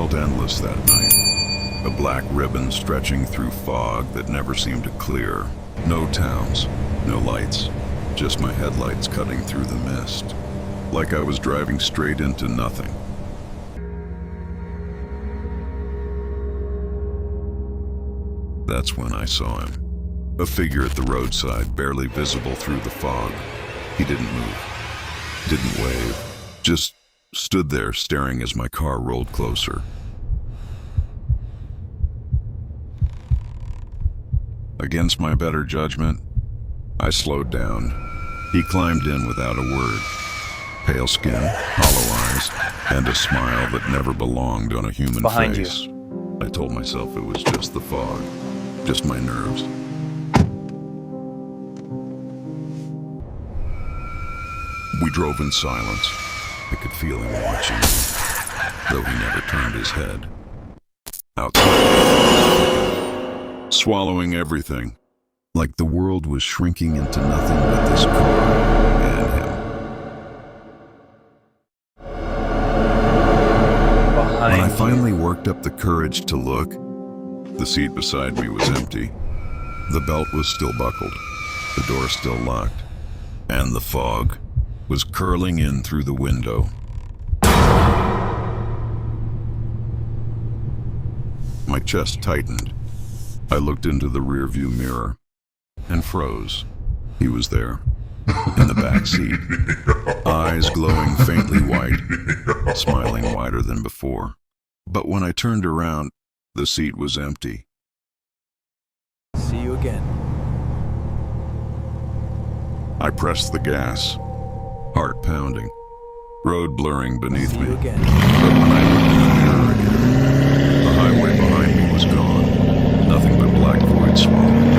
felt endless that night. A black ribbon stretching through fog that never seemed to clear. No towns, no lights, just my headlights cutting through the mist. Like I was driving straight into nothing. That's when I saw him. A figure at the roadside, barely visible through the fog. He didn't move, didn't wave, just stood there staring as my car rolled closer. Against my better judgment, I slowed down. He climbed in without a word. Pale skin, hollow eyes, and a smile that never belonged on a human Behind face. you. I told myself it was just the fog, just my nerves. We drove in silence. I could feel him watching me, though he never turned his head. Outside, swallowing everything, like the world was shrinking into nothing but this car and him. When I finally worked up the courage to look, the seat beside me was empty. The belt was still buckled, the door still locked, and the fog was curling in through the window. My chest tightened. I looked into the rearview mirror and froze. He was there, in the back seat, eyes glowing faintly white, smiling wider than before. But when I turned around, the seat was empty. See you again. I pressed the gas, heart pounding, road blurring beneath me. See you again. But when I looked in the mirror again, the highway behind me was gone. Nothing but black void swallowing.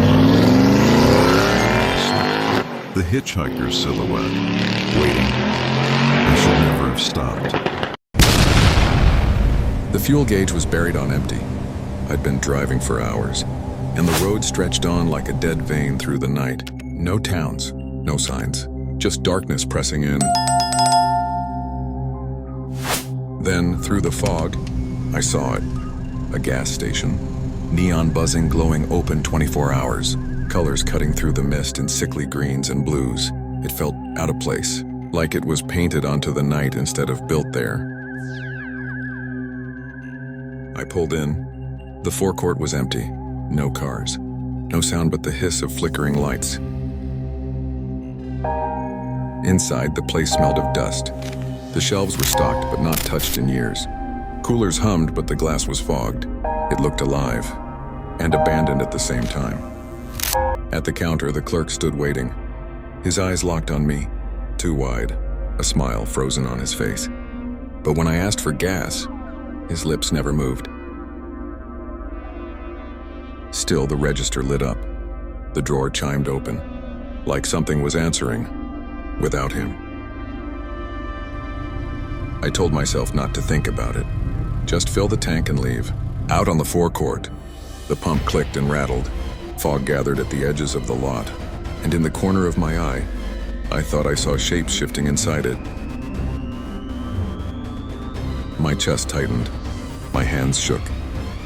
The hitchhiker's silhouette, waiting. I should never have stopped. The fuel gauge was buried on empty. I'd been driving for hours, and the road stretched on like a dead vein through the night. No towns, no signs, just darkness pressing in. Then, through the fog, I saw it. A gas station. Neon buzzing, glowing open 24 hours. Colors cutting through the mist in sickly greens and blues. It felt out of place, like it was painted onto the night instead of built there. I pulled in. The forecourt was empty. No cars. No sound but the hiss of flickering lights. Inside, the place smelled of dust. The shelves were stocked but not touched in years. Coolers hummed, but the glass was fogged. It looked alive, and abandoned at the same time. At the counter, the clerk stood waiting. His eyes locked on me, too wide, a smile frozen on his face. But when I asked for gas, his lips never moved. Still, the register lit up. The drawer chimed open, like something was answering, without him. I told myself not to think about it. Just fill the tank and leave. Out on the forecourt, the pump clicked and rattled. Fog gathered at the edges of the lot, and in the corner of my eye, I thought I saw shapes shifting inside it. My chest tightened. My hands shook.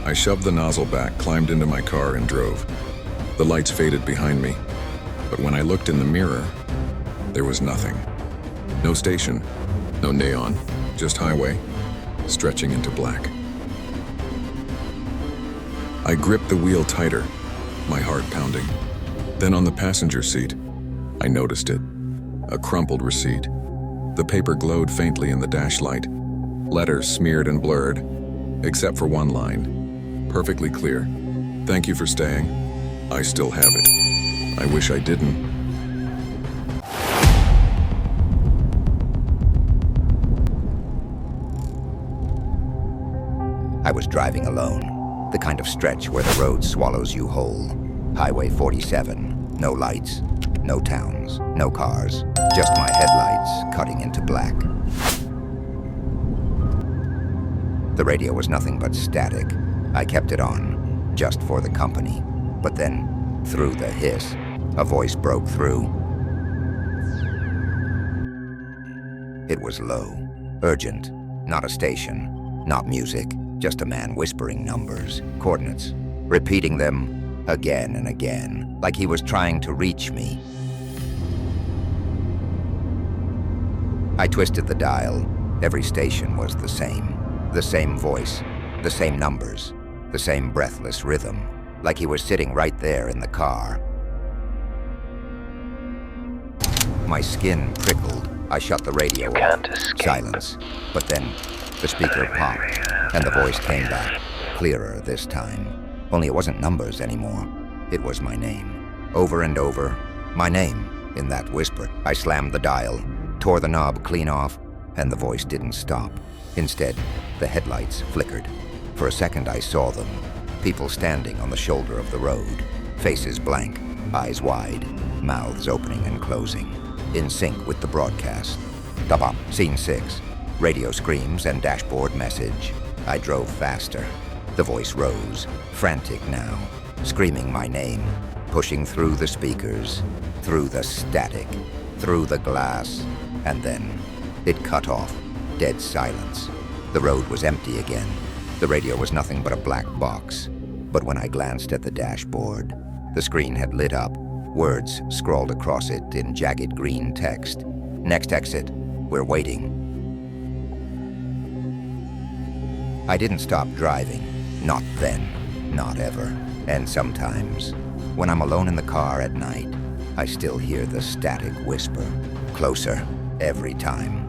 I shoved the nozzle back, climbed into my car, and drove. The lights faded behind me, but when I looked in the mirror, there was nothing. No station, no neon, just highway, stretching into black. I gripped the wheel tighter, my heart pounding. Then on the passenger seat, I noticed it. A crumpled receipt. The paper glowed faintly in the dash light. Letters smeared and blurred, except for one line. Perfectly clear. Thank you for staying. I still have it. I wish I didn't. I was driving alone. The kind of stretch where the road swallows you whole. Highway 47, no lights, no towns, no cars, just my headlights cutting into black. The radio was nothing but static. I kept it on, just for the company. But then, through the hiss, a voice broke through. It was low, urgent, not a station, not music, Just a man whispering numbers, coordinates, repeating them again and again, like he was trying to reach me. I twisted the dial. Every station was the same voice, the same numbers, the same breathless rhythm, like he was sitting right there in the car. My skin prickled. I shut the radio off. Can't escape. Silence. But then the speaker popped, and the voice came back, clearer this time. Only it wasn't numbers anymore. It was my name. Over and over, my name, in that whisper. I slammed the dial, tore the knob clean off, and the voice didn't stop. Instead, the headlights flickered. For a second I saw them. People standing on the shoulder of the road. Faces blank, eyes wide, mouths opening and closing. In sync with the broadcast. Tabop, scene 6. Radio screams and dashboard message. I drove faster. The voice rose, frantic now, screaming my name, pushing through the speakers, through the static, through the glass, and then it cut off. Dead silence. The road was empty again. The radio was nothing but a black box. But when I glanced at the dashboard, the screen had lit up, words scrawled across it in jagged green text. Next exit, we're waiting. I didn't stop driving. Not then, not ever. And sometimes, when I'm alone in the car at night, I still hear the static whisper, closer every time.